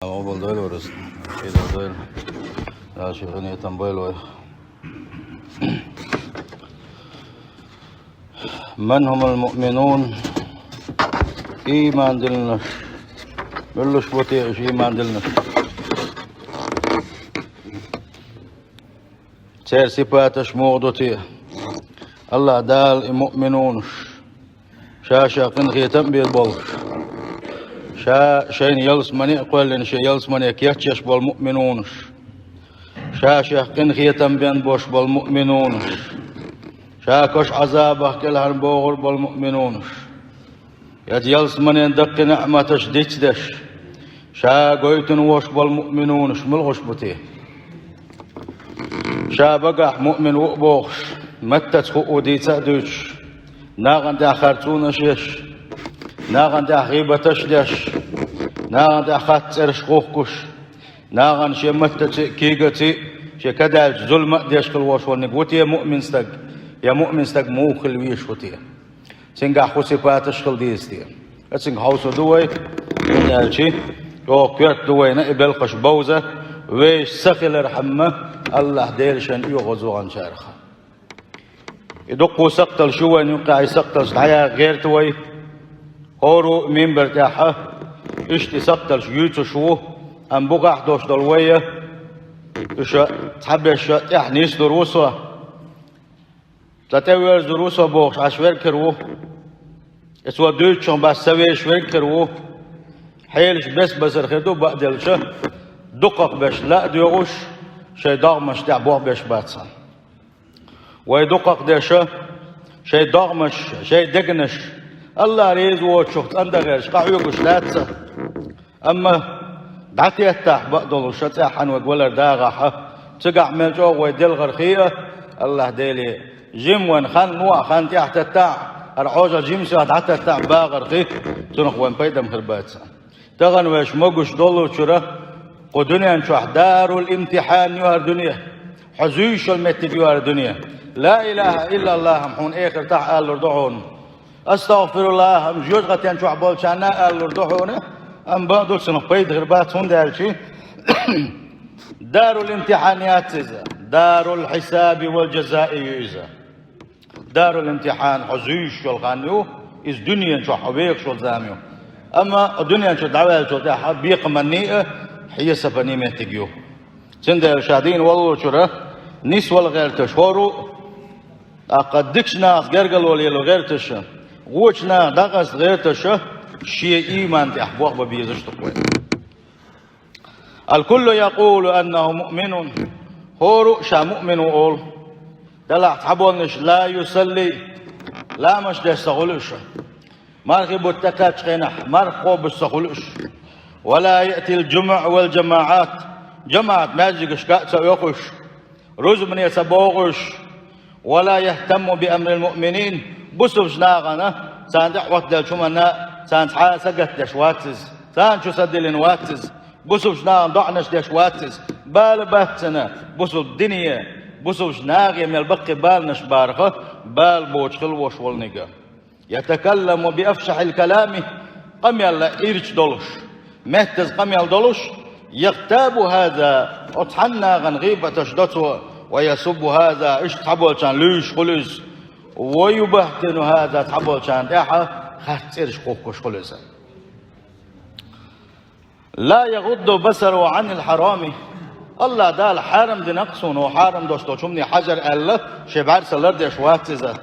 أول دول ورث كده دول لا شغني تنبيل. من هم المؤمنون؟ إيمان دلنا بلش بطيء إيمان دلنا سير صفاتش موضوعتي الله دال مؤمنون شاشا قنخي تنبيل بولش شا شين يلس مني قول شي يلس مني كيتش بالمؤمنون شاشا قنخي تنبين بوش بالمؤمنون شاكش عذابه كلها بوغر بالمؤمنون يد يلس مني دق نعمتش ديتش شا قويتن وش بالمؤمنون شملغش بتيه شا بقى مؤمن وقبوخش متت خو دي تأدوش ناغن دا خارتونشش ناغن دا غيبتش دش ناغن دا خاترش خوخكش ناغن شي متت كيغتي شي كدالج ظلم ديش كلوش ونقوتي مؤمن استق يا مؤمن استق موخل ويش وتي سنغا خو صفاتش خل ديستي سنغ هاوسو دوي نالشي او كيرت دوي نقبل قش بوزه ويش سخل رحمه الله ديرشن يغزو عن شارخه يدقوا سقطل شو يقع يسقطل حياة غير توي هورو مين برتاحه اشتي سقطل شيوتو شو ام بقع دوش دلوية اش تحبش تحنيس دروسه تتوير دروسه بوخش عشوير كرو اسوا دوتشون بس سوي شوير كرو حيلش بس الخدو بقدلش دقق باش لا ديوش شي داغمش تعبوه باش باتسان ويدقق ديشه شي داغمش شي دقنش الله ريز وشوفت اندغش قاعيوش لاتسه اما دعتي يتاح بقدل شتاحن ولا داغحه تقع من جو ويدل غرخيه الله ديلي جيم وين خان نوع خان تحت التاع العوجه جيم ساعه حتى التاع باغرخي تنخ وين بيدم خرباتسه تغن ويش مقش دولو شره قدنيا نشوح دار الامتحان يوهر دنيا حزيش المتب يوهر دنيا لا إله إلا الله محون إخر تح قال لردعون أستغفر الله هم جوزغة ينشوح بولشانا قال لردعون أم بعضو سنخ بيد غربات هون دالشي دار الامتحانيات إذا دار الحساب والجزاء إذا دار الامتحان حزيش الغانيو إذ دنيا نشوح حبيك شو زاميو أما الدنيا نشوح دعوة شو تحا بيق منيئة هي سفني مهتجيو سند الشاهدين والله شره نسوة الغير تشهروا أقدكش ناس جرجل ولا الغير تشه غوش نا دقس غير تشه شيء إيمان تحبوه ببيزش تقوي الكل يقول أنه مؤمن هورو شا مؤمن وقول دلع تحبونش لا يصلي لا مش تستغلش مرخي بتكاتش خينح مرخو بستغلش ولا يأتي الجمع والجماعات جماعة ماجيك شكاء سيوخش رزم يسبوغش ولا يهتم بأمر المؤمنين بسوش ناغنا ساندح وقت دل شمنا ساند حاسقت دشواتز ساند شو سدلين واتز بسوش ناغن ضعنش دشواتز بال باتنا بسو الدنيا بسوش ناغي من البقي بال نشبارخه بال بوش خلوش والنقا يتكلم بأفشح الكلام قم يلا إيرش دولش مهتز قم يلا دولش يغتاب هذا أطحنا غنغيبة تشدته ويسب هذا إيش تحبول كان ليش خلص ويبهتن هذا تحبول كان داحة خاتيرش خوكش خلص لا يغض بصره عن الحرام الله دال حرم دي نقصون وحرم دوستو شمني حجر الله شبعر سلر دي شواتزة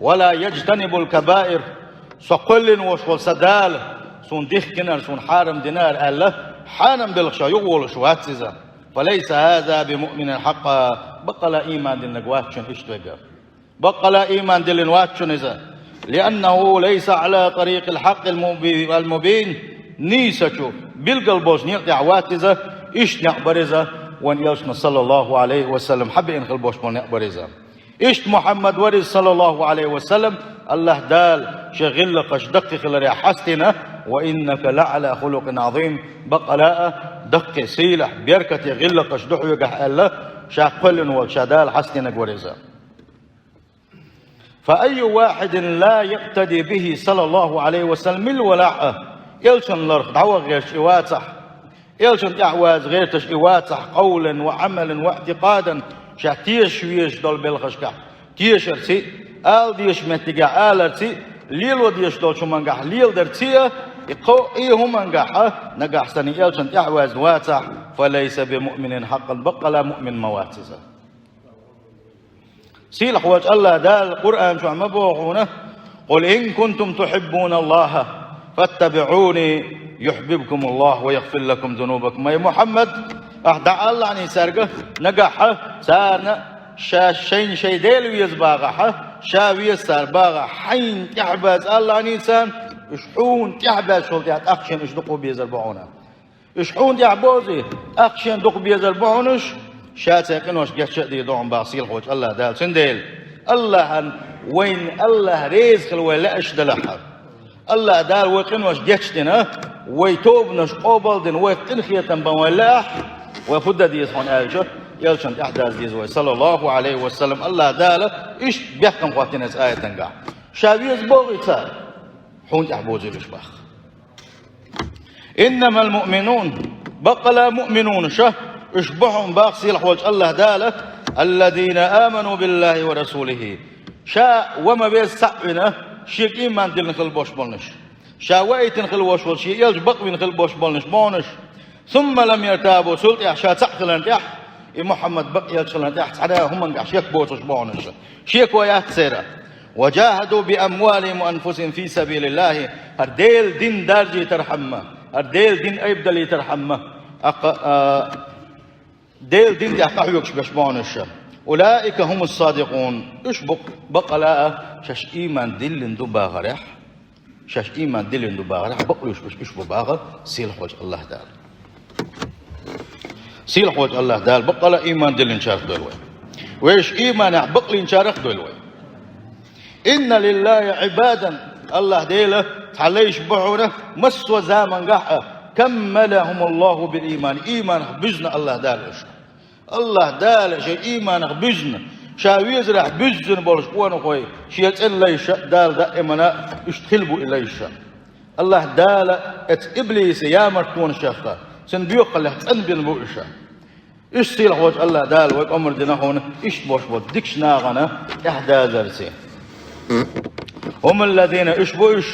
ولا يجتنب الكبائر سقل وشول سدال سون ديخ كنر سون حرم دينار الله حرم بالخشا يغول شواتزة فليس هذا بمؤمن حقا بقى لا إيمان دي نقواتشن اشتوقف بقى لا إيمان دي لنواتشن إذا لأنه ليس على طريق الحق المبين نيسشو بالقلبوش نيقع واتزة إيش نعبرزة وان يوشنا صلى الله عليه وسلم حب إن خلبوش من نعبرزة إيش محمد ورز صلى الله عليه وسلم الله دال شغل قش دقق لريا حستنا وإنك لعلى خلق عظيم بقى لا دق سيلح بيركة يغل قش دحو يقح الله شاقل وشدال حستنا قوريزا فأي واحد لا يقتدي به صلى الله عليه وسلم الولاء يلشن لرخ دعوة غير شواتح إلشن أعواز غير تش إواتح قولا وعملا واعتقادا شاتيش ويش دول بالخشكا تيش رسي آل ديش متقع آل رسي ليلو ديش دول شو منقح ليل درتيا يقو إيه منقح نقح سني إلشن أعواز واتح فليس بمؤمن حقا بقى مؤمن مواتزا سيل حواج الله دال القرآن شو عم بوغونه قل إن كنتم تحبون الله فاتبعوني يحببكم الله ويغفر لكم ذنوبكم يا محمد أهدع الله عن سرقه نقح سارنا شين شي ديل ويزباغح شاوي سار باغ حين تحبز الله عن إنسان اشحون تحبز شلتيات أخشن اشدقوا بيزربعونا اشحون تحبوزي أخشن دقوا بيزربعونش شاتقين وش جت دي دوم باصيل خوش الله دال سنديل الله وين الله رزق ولا اشدلها الله دال وقن وش جتنا ويتوب نش قبل دين وقن خيتم بولاح وفد دي هون الجو يلشن احداث دي صلى الله عليه وسلم الله دال ايش بيحكم قوتنا آية تنقع شاويز بوغيتا حون تحبوزي لشباخ انما المؤمنون بقلا مؤمنون شه اشبحهم باقسي الحوج الله دالة الذين آمنوا بالله ورسوله شاء وما بيستعبنا شيك إيمان دل نخل بوش بولنش شاء وقت نخل بوش بولنش يلج بقوي نخل بوش بولنش ثم لم يرتابوا سلطة شاء تحخلن تح محمد بقي يلشلن تح تعالى هم نقع شيك بوش بولنش شيك ويات سيرة وجاهدوا بأموالهم وأنفسهم في سبيل الله هرديل دين دارجي ترحمه هرديل دين أيبدلي ترحمه ديل دين دي أحقاحيوكش بشبونش أولئك هم الصادقون إيش بقلا شاش إيمان دل دبا غرح شاش إيمان دل دبا غرح بقلوش إيش بباغ سيل حوج الله دال سيل حوج الله دال بقلا إيمان دل انشارك دولوي وإيش إيمان بقلي انشارك دولوي إن لله عبادا الله ديله تعليش بعونه مسوى زامن قحة كملهم الله بالإيمان إيمان بزن الله دالش الله دال شيء إيمان بزن شاويز راح بزن بولش وانا خوي شيء إليش دال دائما اشتخلبوا إليش الله دال ات إبليس يا مرتون شخا سنبيوق الله تنبين بوشا إيش سيل خوش الله دال ويك أمر دينا هون إيش بوش بود ديكش ناغنا إحدى زرسي هم الذين إيش بوش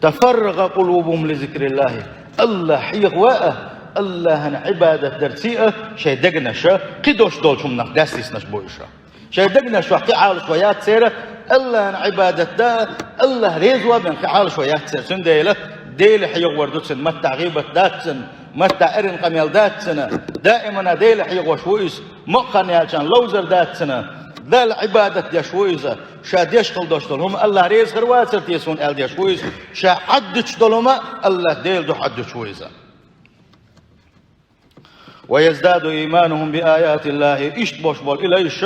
تفرغ قلوبهم لذكر الله الله حيق واء الله عبادة درسيئة شيء دقنا شا قدوش دول شمنا داستيس نشبوي شا شيء دقنا شو قعال شويات سيرة الله عبادة دا الله ريزوا بين قعال شويات سيرة سن ديلة ديل حيق وردوتسن متى غيبة داتسن متى ارن قميل داتسن دائما ديل حيق وشويس مقن يالشان لوزر داتسن ذا العبادة دي شويزة شا ديش قل دوش دول هم الله ريز غروات سرتيسون ال دي شويز شا حدش دولما الله ديل دو حد شويزة ويزداد إيمانهم بآيات الله إشت بوش بول إليش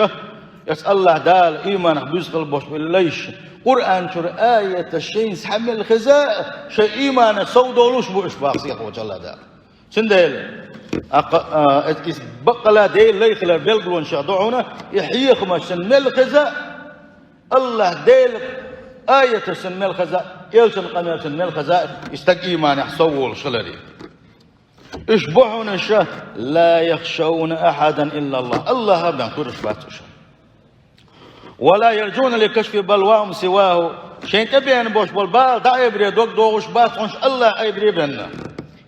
يسأل الله دال إيمان بيزغل بوش بول إليش قرآن شر آية الشين سحمل الخزاء شا إيمان سودولوش بو إشباق سيح وجه الله دال سنديل بقلا ديل ليخلر بيلقلون شادعونا يحييخ ما سنمل الخزاء الله ديل آية سنمل الخزاء يلسن قميل سنمل الخزاء يستق إيمان يحصول شلري اشبعون الشه لا يخشون أحدا إلا الله الله بان كرش باتش ولا يرجون لكشف بلواهم سواه شين تبين بوش بالبال دا يبري دوك دوغش باتش الله يبري بنا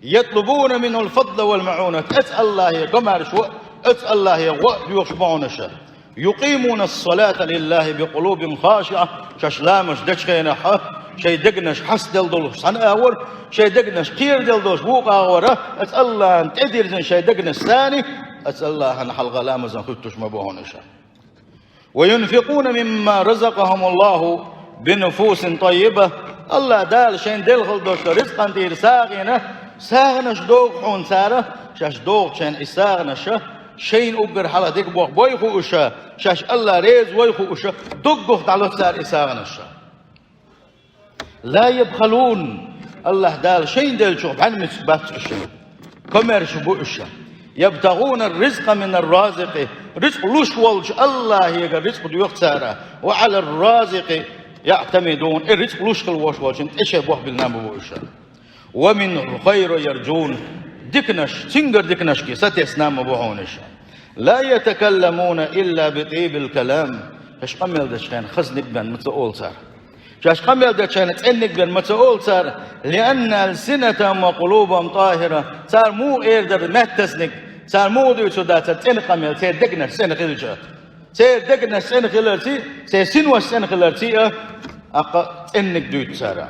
يطلبون منه الفضل والمعونة اسأل الله قمر شو اسأل الله يخشبعون الشه يقيمون الصلاة لله بقلوب خاشعة ششلامش دشخينا شي دقنش حس دل دولش سن أول شي دقنش قير دل دولش بوق أغورة أسأل الله أن تدير زن شي دقنش ثاني أسأل الله أن حلقة لامزن خدتش مبوهون شا وينفقون مما رزقهم الله بنفوس طيبة الله دال شين دل خلدوش رزقا دير ساغنش دوغ حون سارة شاش دوغ شين إساغنش شين أقر حلا ديك بوغ بويخو أشا شاش الله ريز ويخو أشا دوغ تعالو سار إساغنش لا يبخلون الله دال شين دل شوف عن مسبات أشا كمرش بو أشا يبتغون الرزق من الرازق رزق لوش والج الله يقر رزق ديوخ سارة وعلى الرازق يعتمدون الرزق لوش والج والج إيش يبوح بالنام بو أشا ومن خير يرجون دكنش سنجر دكنش كي ستسنام بوهونش لا يتكلمون إلا بطيب الكلام اش قمل دشان خزنك بن متقول صار شاش قمل دشان تنك بن متقول صار لأن ألسنتهم وقلوبهم طاهرة صار مو إيردر متسنك صار مو دو سودات تن قمل سير دقنا سن خلجة سير دقنا سن خلرتي سير سنوش سن خلرتي تنك دوت صار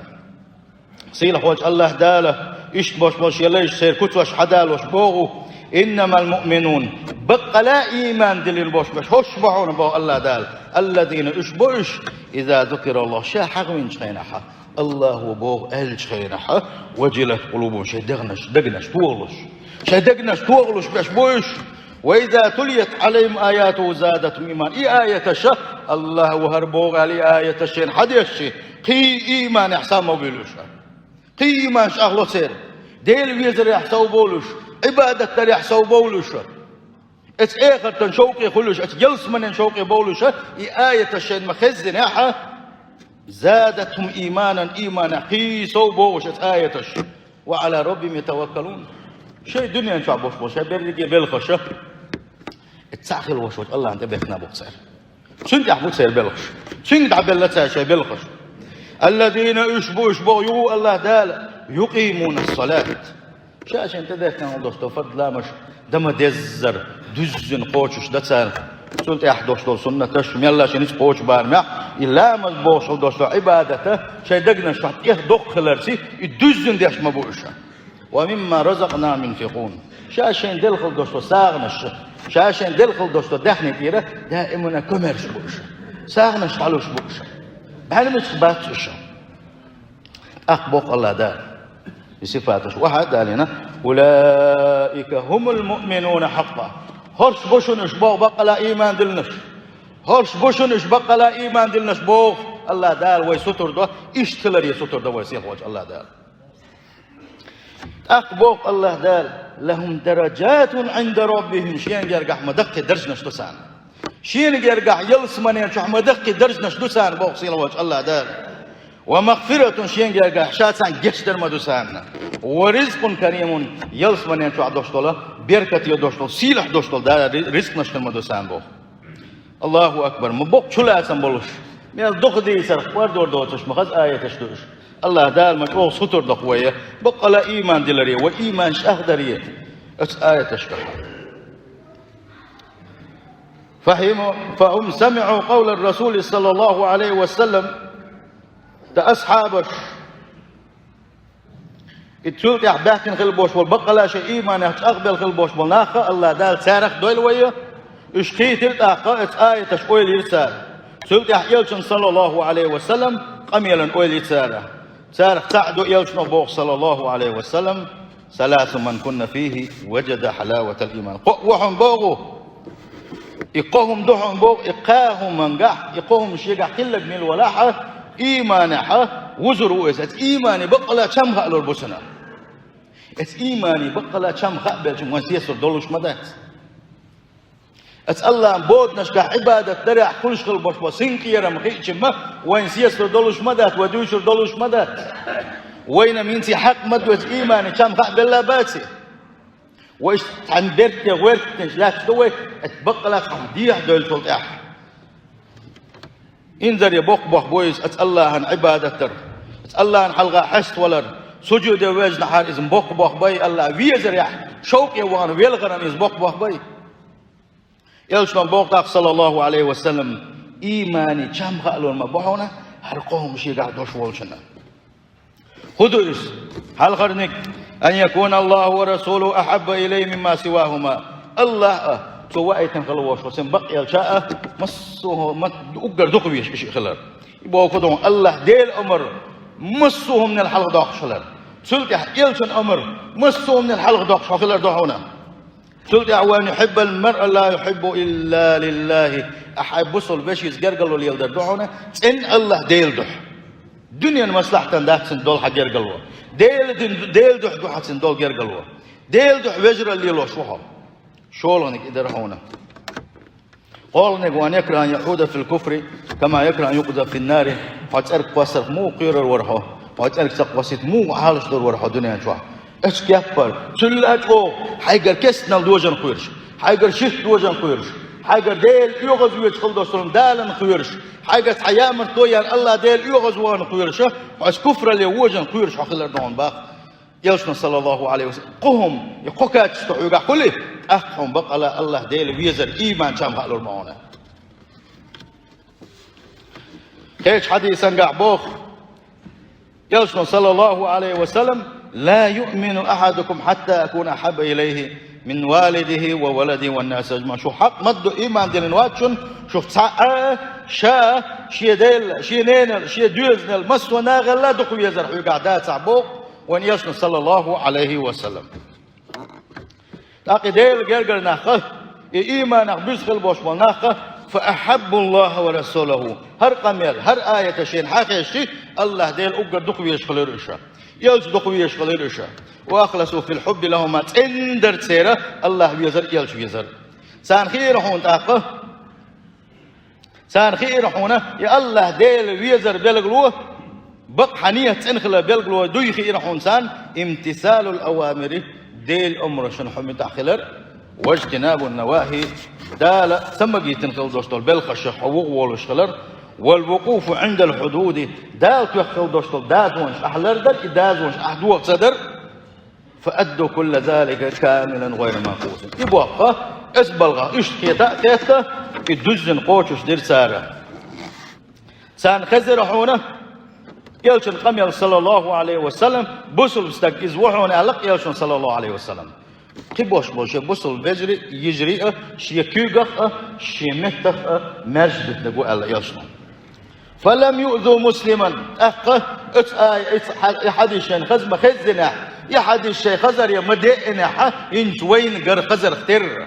سيل حوج الله داله إيش boş يلاش سير كتوش حدالوش بوغو إنما المؤمنون بقى لا إيمان دليل boş هوش بحون بو الله دال الذين إش إذا ذكر الله شا حغوين شخينحا الله وبوغ أهل شخينحا وجلت قلوبهم شا دقنش توغلش باش بوش وإذا تليت عليهم آياته زادتهم إيمان آية شا الله وهربوغ علي آية شين حديش قي إيمان إحسان موبيلوش قيمة أغلو سير ديل ويزر يحسو بولوش عبادة تر يحسو بولوش ات اخر تنشوقي خلوش ات جلس من شوقي بولوش آية الشين مخزن يحا زادتهم إيمانا قيسو بولوش ات آية الشين وعلى ربهم يتوكلون شيء دنيا نشوع بوش برقي بلخش اتساخل وشوش الله انت بيخنا بوكسير شنت يحبوت سير بلخش شنت عبالة شيء بلخش الذين يشبو يو الله دال يقيمون الصلاة شاشن تذكرنا دوستو فضلا مش دم دزر دزن قوشش دتسر سنت يحدوش دول سنة تش ميلا شنيش قوش بارمع إلا مزبوش دوستو عبادته شي دقنا شحت يهدق خلرسي الدزن ديش مبوشة ومما رزقنا منفقون شاشن دلخل دوستو ساغنش شاشن دلخل دوستو دحني كيرا دائما كمرش بوشة ساغنش علوش بوشة هل مش باتش أخبق الله دار بصفاته واحد دالنا أولئك هم المؤمنون حقا هرش بوشنش بوغ بقى إيمان دلنش هرش بوشنش بقى إيمان دلنش بوغ الله دار ويستر ده اشتلر يستر ده ويسيح وجه الله دار أخبق الله دار لهم درجات عند ربهم شين جرجح مدق درجنش تسان شين جرجح يلس من ينشح مدق درجنش تسان بوغ سيل وجه الله دار ومغفرة شين جرجح شاتسان جشتر مدوسان ورزق كريم يلس من ينشح دوشتولا بركة يدوشتول سيلح دوشتول دار رزق نشتر مدوسان بوغ الله أكبر مبوغ شلا أسان بولوش ميال دوخ دي سر خوار دور دوتش مخز آية تشتوش الله دال مجوغ سطر دقوية بقى لا إيمان دلرية وإيمان شهدرية اس آية تشتوش فهم سمعوا قول الرسول صلى الله عليه وسلم تأصحابش اتشوت يحباكن خلبوش والبقى لا شيء إيمان يتقبل خلبوش والناخة الله دال سارخ دويل ويا اشكي تلقى ات آية تشويل يرسال سلت يحيلشن صلى الله عليه وسلم قميلا أويل يتسارح سارح تعدو يلشن بوغ صلى الله عليه وسلم ثلاث من كنا فيه وجد حلاوة الإيمان وحن بوغو إقاهم دحن بوغ إقاهم منقح إقاهم شيقح كلك من الولاحة إيمانحة وزروا إس إيماني بقى لا شمخة للبسنا إس إيماني بقى لا شمخة بلشم وانسيسر دولوش مدات أس الله بود نشكا عبادة درع كل شغل بوش وسنك يرم خيش ما وين سيسر دولوش مدات ودوشر دولوش مدات وين منتي حق مدوت إيمان كم خا بالله باتي وإيش عن برت غيرت لا تسوي تبقى لك حديح دول تلقح انذر يبوق بوح بويس أس الله عن عبادة تر أس الله عن حلقة حست ولر سجود وجه نحار إذن بوق بوح باي الله ويزر يح شوق يوان ويلغرن إذن بوق بوح باي يلشون بوقتك صلى الله عليه وسلم إيماني كم خالون مبوحونا حرقهم شيء قاعد وشولشنا خدوس هل خرنك أن يكون الله ورسوله أحب إليه مما سواهما الله سواء تنخلوش وسن بقي الشاء مصوه ما أقدر دقويش إيش خلر يبغوا كدون الله ديل أمر مصوه من الحلق داخل خلر سلك يلشون أمر مصوه من الحلق داخل خلر دهونا سلت أعوان يحب المرء لا يحب إلا لله أحب وصل باش يزقرقلوا اللي يلدر دعونا إن الله ديل دح دنيا مصلحة داك سندول حق يرقلوا ديل دح دح سندول يرقلوا ديل دح وجر اللي لو شوها شولنك إذا هنا قالنك وأن يكره أن يعود في الكفر كما يكره أن يقذف في النار وتأرك واسر مو قير الورحة وتأرك سقوسيت مو حالش دور ورحة دنيا شوها Eç yapar. Tüllaç o. Haygar kesnal dojan kuyruş. Haygar şift dojan kuyruş. Haygar değil yoğaz üye çıkıl dostum dalen kuyruş. Haygar hayamır doyar Allah değil yoğaz uğanı kuyruş. As kufrali uğajan kuyruş akıllardan bak. Yalçın sallallahu aleyhi ve sellem. Kuhum yukaç tuğuga kulli. Ahkum bak Allah değil vizer iman çamhalur mauna. Hiç hadisen ga'buh. يلشن صلى الله عليه وسلم لا يؤمن أحدكم حتى أكون أحب إليه من والده وولده والناس أجمعين. شو حق مد إيمان دين واتشن شو تسعة شا شي ديل شي نينر شي دوزنل مسوى ناغل لا دخل يزرح قعدات عبوق وان يلشن صلى الله عليه وسلم. تاقي ديل قرقر ناخه إيمان بيزخل بوشمال ناخه فأحب الله ورسوله هر قميل هر آية شين حاكي شيء الله ديل أقر دقوي يشغل الرشا يلش دقوي يشغل الرشا وأخلصوا في الحب لهما تندر تسيرة الله بيزر يلش بيزر سان خير حون تاقه سان خير حونه يا الله ديل بيزر بيلقلوه بق حنية تنخل بيلقلوه دوي خير حون سان امتثال الأوامر ديل أمر شن حمي تأخلر واجتناب النواهي دال سمجي تنخل دوستول بالخش حقوق والشغلر والوقوف عند الحدود دال تخل دوستول دازونش أحلر در دازونش أحدوق صدر فأدوا كل ذلك كاملا غير منقوص يبقى اسبلغا اشتكيتا كيتا الدزن قوشش دير سارة سان خزر حونه يلشن قميل صلى الله عليه وسلم بوصل بستك إزوحون ألق يلشن صلى الله عليه وسلم قبوش بوش بوصل بجري يجري شي كيغخ شي متخ مجد نقول الله يلشن فلم يؤذوا مسلما أخ حديث خزم خزنا يا حديث شيء خزر يا مدينة إنت وين قر خزر اختر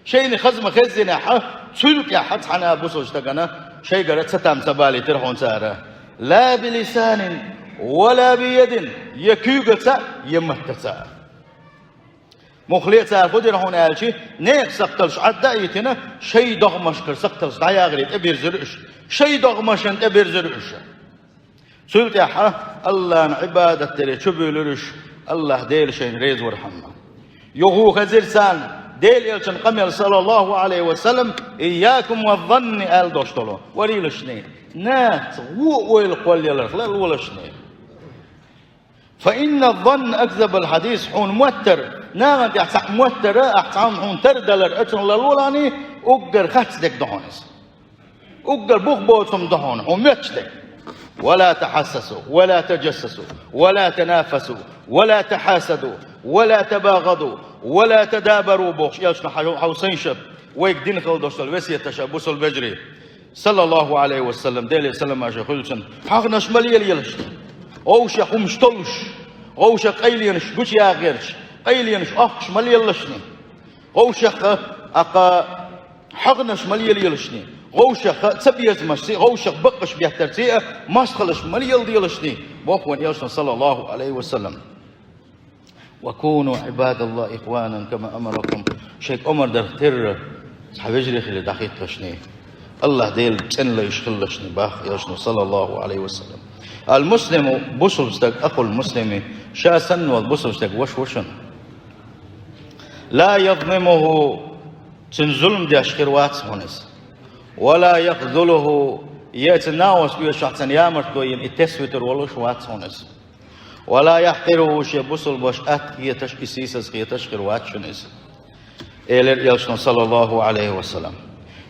شيء خزم خزنا سلك يا حد حنا بوصل اشتغنا شيء قرت ستام سبالي ترحون سارة لا بلسان ولا بيد يكيغتا يمهتسا مخليت سار خدي رحون قالشي نيك سقتلش عدايتنا شيء ضغمش كر سقتلش داياغريت ابير زرش شيء ضغمشن ابير زرش سلت يا حا الله عبادة تري شبيلرش الله ديل شين ريز ورحمه يغو خزرسان ديل يلشن قميل صلى الله عليه وسلم إياكم والظن آل دوشتلو وريلشني نات وويل قول يلرخ لا الولشني فإن الظن أكذب الحديث حون موتر نامت يحسق موتر أحسام حون تردلر أتن للولاني أقر خاتدك دهونس أقر بوخبوتهم دهون حون ميتشدك ولا تحسسوا ولا تجسسوا ولا تنافسوا ولا تحاسدوا ولا تباغضوا ولا تدابروا بوخ يلشنا حوسين شب ويك دين خل دوشتل وسية تشابوس البجري صلى الله عليه وسلم ديلي سلم أجا خلشن حقنا شمالي يلشنا أوش خمشتلش أوش قيلينش قش يا غيرش قيلينش أخش مالي يلشني أوش أقا حقنا شمالي يلشني غوش تبيز مشي غوش بقش بيحترتي مسخلش مالي يلشني بوخون يلشنا صلى الله عليه وسلم وكونوا عباد الله إخوانا كما أمركم شيخ عمر درتر حبيجري خلي دقيق لشني الله ديل تن لا يشخلشني باخ يلشنا صلى الله عليه وسلم المسلم بوصلستك أخو المسلم شاسن والبوصلستك وشن لا يظلمه تنظلم دي أشكروات هونس ولا يخذله يتناوس بيشحتن يامر دوين التسويتر ولوش وات هونس ولا يحقره شيء بوصل باش هي تشكيسيس هي تشكر واتشنس إلى يلشن صلى الله عليه وسلم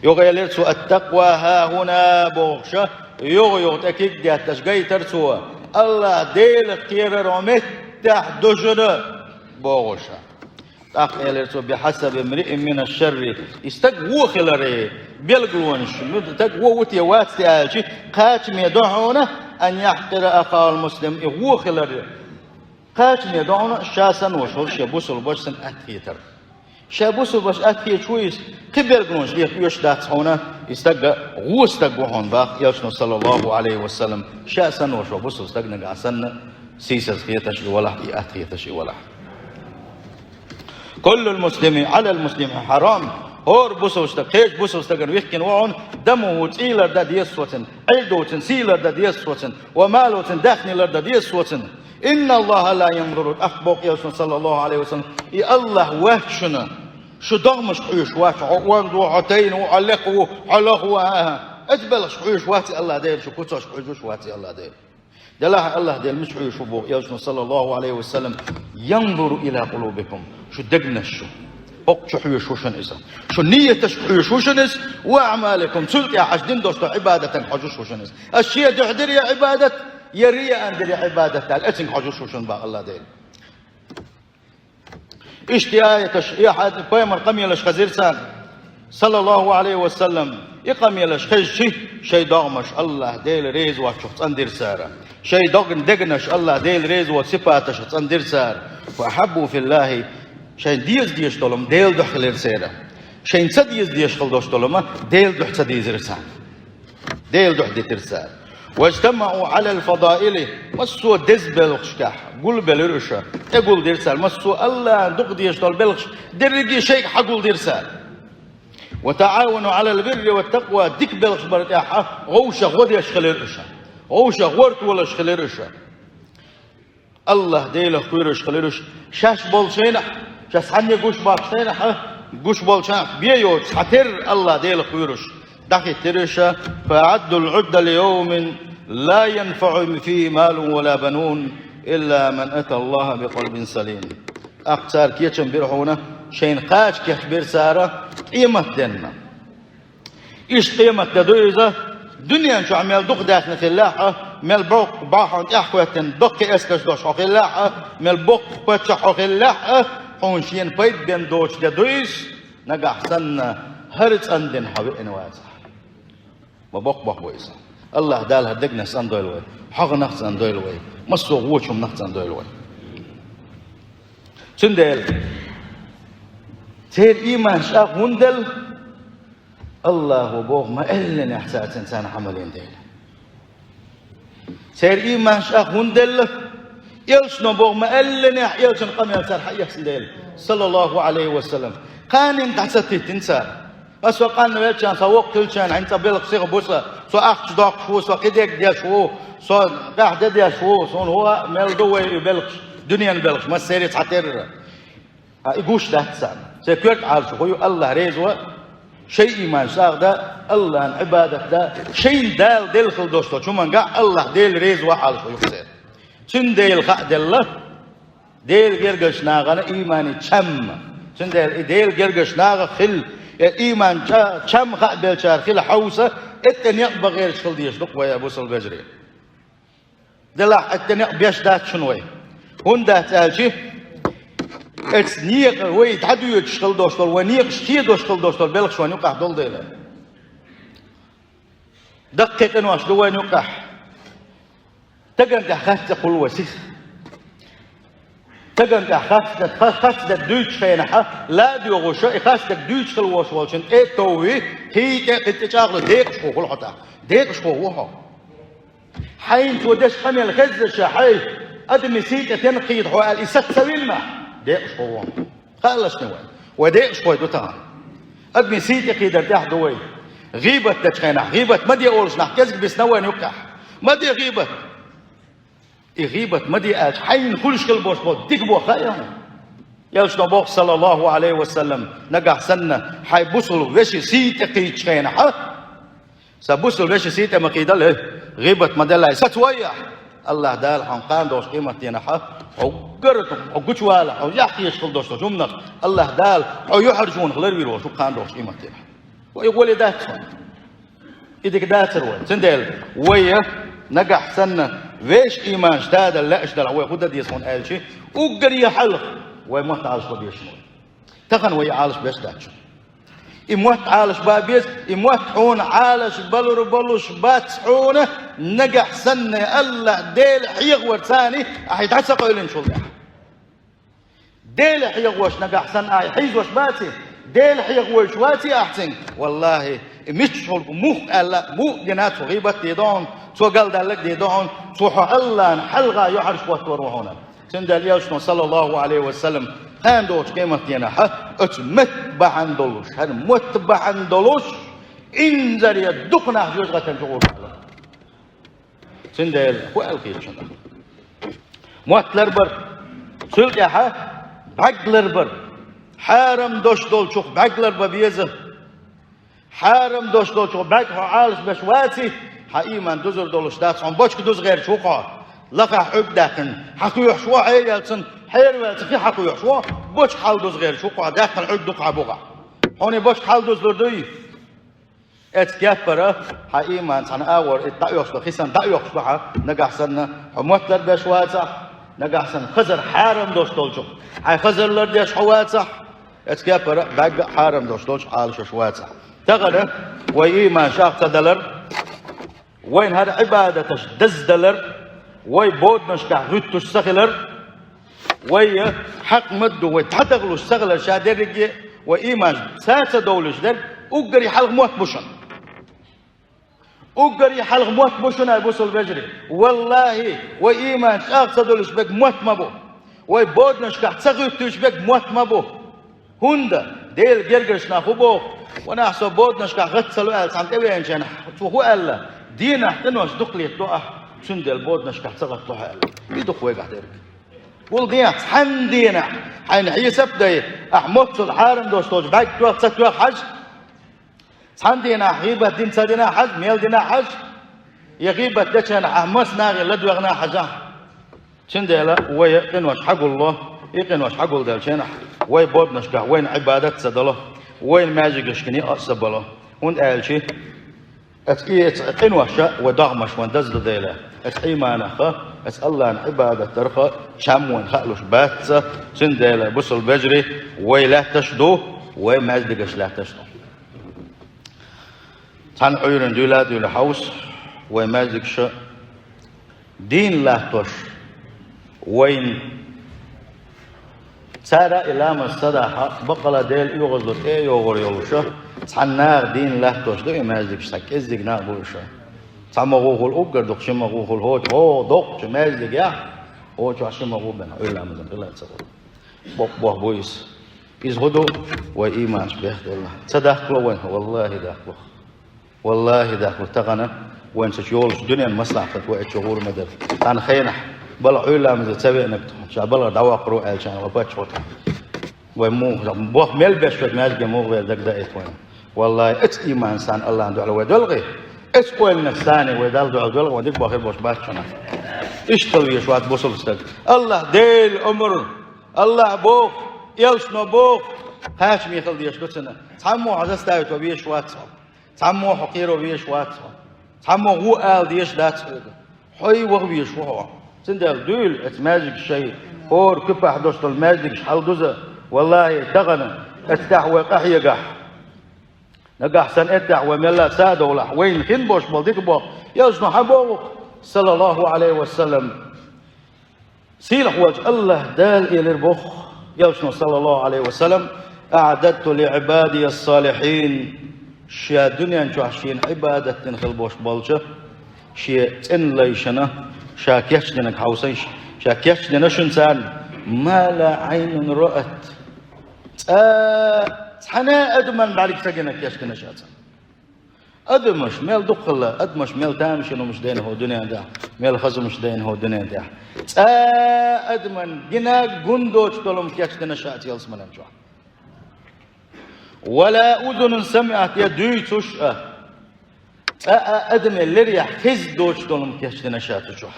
يوغا يلرسو التقوى ها هنا بوغشة يوغ تكيك دي التشجي ترسو الله ديل خير رمت تحت دجنة بوغشة تاق يلرسو بحسب امرئ من الشر استقوى خلري بيلقلونش تقوى وتيوات تيالشي قاتم يدعونه أن يحقر أخاه المسلم يغو خلري قاتم يدعونه شاسا وشور شابوسل باشسن أتكيتر شابوسل باش أتكيت شويس قبيلقلونش يش دات هنا استقى غو استقوهون باق يلشنو صلى الله عليه وسلم شاسا وشابوسل استقنا قاسن سيسس خيتش ولا أتكيتش ولا كل المسلم على المسلم حرام هور بوسوستك هيج بوسوستك ويحكن وعن دمه تيلر دا ديسوتن عيدوتن سيلر دا ديسوتن ومالوتن داخنيلر دا ديسوتن إن الله لا ينظر أخبوك يا صلى الله عليه وسلم إي الله وحشنا شو ضغمش حيوش واش عوان وعتين وعلق وعلق أجبلش حيوش واتي الله ديل شو كتوش حيوش واتي الله ديل دلاه الله ديل مش حيوش بوك يا صلى الله عليه وسلم ينظر إلى قلوبكم شو دقنا شو بوك شو حيوش وشن إسا شو نية حيوش وشن إس وأعمالكم سلت يا حجدين دوستو عبادة حجوش وشن إس الشيء دحدر يا عبادة يريا أندر يا عبادة الأتن حجوش وشن با الله ديل اشتيايتش يا حد قيم القميلش خزيرسان صلى الله عليه وسلم يقميلش خشي شي دغمش الله ديل ريز وشخص اندير سارة شي دغنش الله ديل ريز وصفاتش شخص اندير سار فأحبوا في الله شي ديش طولم ديل دخل سارة شي نسديز ديش خل طولم ديل دح سديز رسان ديل دح دي ترسال واجتمعوا على الفضائل مسوا دزبل خشكح قول بلرشة اقول ديرسال مسوا الله دق ديشتال بلخش درجي شيء حقول ديرسال وتعاونوا على البر والتقوى ديك بلخش برتاحة غوشة غود يشخلرشة غوشة غورت ولا شخلرشة الله ديله خيرش خلرش شاش بولشينا شاش حني قوش باكشينا قوش بولشان بيو تحتر الله ديله خيرش دخل ترشة فأعدوا العدة ليوم لا ينفع فيه مال ولا بنون إلا من أتى الله بقلب سليم أقصار كيتشن بيرحونا شين قاش كيخبر سارة قيمة ديننا إيش قيمة تدويزة دنيا شو عمل دق داخل خلاحة مل بوق باحون إحوة دق إسكش دوش خلاحة مل بوق بتشح خلاحة حون شين بيت بين دوش تدويز نجح سنة هرت أندن حبيئن واسع وبق ويسا الله دالها دقنا سندويل وي حق نخت سندويل وي مسو غوشم نخت سندويل وي سندل تير إيمان شاق هندل الله وبوغ ما إلا إحساس إنسان حملين ديل تير إيمان شاق هندل يلشنو بوغ ما إلا يلشن قم يلسان حيح سندل صلى الله عليه وسلم قانين تحسطي تنسان أسوأ قان نبيتشان سوق كلشان عند بيلق صيغ بوسا سو أخش داق شو سو كديك ديا شو سو قاعدة ديا شو سون هو ملدوي يبلقش دنيا نبلقش ما سيري تعتر يقوش ده تسان سيكورت عال شو الله ريزوا شيء إيمان ساق ده الله عبادة ده شيء دال دل خل دوستو شو من قا الله دل ريزوا حال شو يخسر شن دل خا دل دل جرجش ناغنا إيماني شم شن دل جرجش ناغ خل إيمان شم خا دل شار خل حوسة التنيق بغير شغل ديش دق ويا بوصل بجري دلح التنيق بيش دات شنوي هون دات ألشي نيق وي تحدو يشغل دوستول ونيق شتي دوستول بلغ شوان يقع دول ديلا دقيق انواش دوان يقع تقن تحخاست قل وسيس تقن تحخاست خاست دويتش خينحا لا ديوغو شو خاست دويتش خل واش والشن ايه توي هي تتشاغل ديق شخو خل حتا ديق شخو وحو حين تودش خمي الخز الشاحي ادمي سيتة تنقيد حوال إسات سويلنا ديق شخو خالش نوان وديق شخو دوتان ادمي سيتة قيدر تح دوي غيبة تشخينح غيبة ما دي اولش نحكيزك بسنوان يقح ما دي غيبة غيبة ما دي آج حين كلش كل بوش بود ديك بو خايا يلش نبوخ صلى الله عليه وسلم نقح سنة حي بوصل وشي سيتة قيد شخينح سبوصل وشي سيتة مقيدة غيبة مدلع ستويح الله دال حنقان دوش قيمة ينحى أو قرط أو قشوالة أو يحكي يشغل دوش جمنك الله دال أو يحرجون غير بيروش وقان دوش قيمة ينحى ويقول داتهم إذا داتر سندل ويا نجح سنة ويش إيمان شداد لا أشدل هو خد دي يسمون قال شيء وقري حلق ويموت عالش بيشنو تخن ويا عالش بيش داتش إموت عالش بابيس إموت حون عالش بلوش باتحونه نجح سنة الله ديل حيغ ورثاني أحيتعسق إلين شو الله ديل حيغ وش نجح سنة حيز وش باتي ديل حيغ وش واتي أحسن والله مش شغل مو الله مو جنات غيبة ديدون سو قال دلك ديدون سو الله حلقة يحرش وتروح هنا سندال يوشنا صلى الله عليه وسلم هندوش قيمة ينحى اتمتبع عندلوش هل متبع عندلوش انزل يدقنا جوزغة الجغور سندال هو الخير شنو muatlar bir. Sülgeha baglar bir. Haram doş dolçuk baglar bir biyazı. Haram doş dolçuk bag haalış beşvati. Ha iman duzur doluş datsan boçku duz gayr çuqa. Laqa hüb dakin. Haqı yuhşwa ayalsın. Hayır velti fi haqı yuhşwa. Boçk hal duz gayr çuqa dakin hüb duqa buqa. Honi boçk hal duz durduy. Et كافرة حقيقة ما أنا أول التأيوش بخيسان تأيوش بحا نجحسن حموتلر بشواتح نجحسن خزر حارم دوش تولجو هاي خزر لرديش حواتح et كافرة بعد حارم دوش تولج حالش شواتح تغنى وإيمان شاق تدلر وين هذا عبادتش دزدلر وي بودنش كهرتش سخلر وي حق مدو وتحتغلو سخلر شادرجي وإيمان ساتة دولش در أجري حلق موت بوشن أجري حلق موت بوشن أبوس البجري والله وإيمان أقصد الشبك موت مابو ويبودنش كحتسغيتش بك موت مابو هندا ديل جرجش ناخبو ونحسب بودنش كحتسلو أل سانت أبين جنا شو ألا دينا تنوش دقلي توه شندل بودنش كحتسغت توه ألا يدق ويقع ديرك والدينا حمدينا حين حيسب داي أحمد الحارم دوستوج بعد توه تتوه حج عندنا غيبة دين سدنا حج ميل دينا حج يغيبة دشنا أحمس ناغي لدوغنا حجا شندلا ويا إنوش حق الله إنوش حق الله دلشنا وين بود نشكه وين عبادة سدله وين ماجيك شكني أصبله وين قال شيء أتقي إنوش ودغمش وين دزد ديله أتقي ما نخا أسأل الله عن عبادة ترخى شام وين خلوش باتسا شندلا بصل بجري وين لا تشدو وين ماجيك لا تشدو عن عيون دولاد ولا حوس ومازك شا دين لا توش وين سارة إلى ما الصداحة بقلا ديل يغزر إيه يغر يلوشا عنار دين لا توش ده مازك شك إزيك نابوشا تعمقوه الأوجر دق شمقوه الهوج هو دق مازك يا هو شو شمقوه بنا إلا مزن إلا تصور بق بويس يزهدوا وإيمان بيحد الله صدق وين والله داخله والله داخل تغنى وين تشيولش دنيا المصلحة وقت شهور مدر أنا خينح بل عيلا مزد سبع نكتو شابلا دعوة قروء عشان وبات شوطة ومو بوخ ميل بشوت مازق مو غير دق دقيت وين والله اتس إيمان سان الله عنده على ودلغي اتس قويل نفساني ودال دعو دلغي وديك باخر بوش باتشنا اشتغل يشوات بوصل استد الله ديل أمر الله بوخ يلشنو بوخ هاشم يخل ديش كتسنا تعمو عزاز تاوت وبيش واتساب تعمو حقيرو بيش واتسا تعمو هو آل ديش داتس حي وغبيش وهو سندل دول اتماجك شيء اور كبح دوست الماجك حال دوزة والله تغنى اتحوى قحي قح نقح سن اتحوى ملا سادة ولا وين كن بوش بلديك بوخ يلجنو حبوخ صلى الله عليه وسلم سيلح وجه الله دال إلى البوخ يلجنو صلى الله عليه وسلم أعددت لعبادي الصالحين شيا دنيا نشوحشين عبادة تنخل بوش بولشة شيا إن ليشنا شاكيش دينك حوسيش شاكيش دينا شنسان ما لا عين رأت حنا أدمن بعد سجنك يشكنا شاتا أدمش ميل دخل أدمش ميل تامش إنه مش دين هو دنيا ده ميل خزم مش دين هو دنيا ده أدمن جنا جندوش تلوم كيش دينا شات يلسمن نشوح ولا أذن سمعت يدويتش أدم اللي يحكز دوش دولم كيشتنا شاتشوح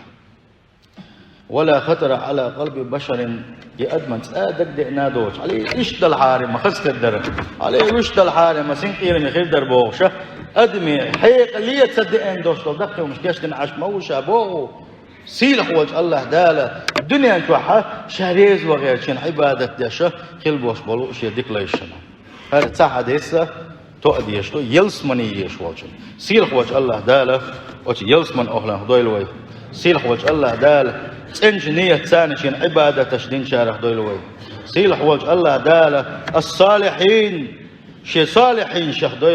ولا خطر على قلب بشر يأدمن دق دقنا دوش عليه إيش دل حارم خز كدر عليه إيش دل حارم سنقير مخير در بوشة أدمي حيق اللي تصدقين دوش دول دقي ومش كيشتنا عش موشة بو سيلح وجه الله دالة الدنيا نتوحى شهريز وغير شين عبادة داشة خل بوش بلوش يديك ليشنا هذا تحت هسه تؤدي يشتو يلسمني يشوالشن سيلح وجه الله دالة وش يلسمن أهلا هدويلوي سيلح وجه الله دالة إنجنية ثانية شين عبادة تشدين شارح هدويلوي سيلح وجه الله دالة الصالحين شي صالحين شهدويلوي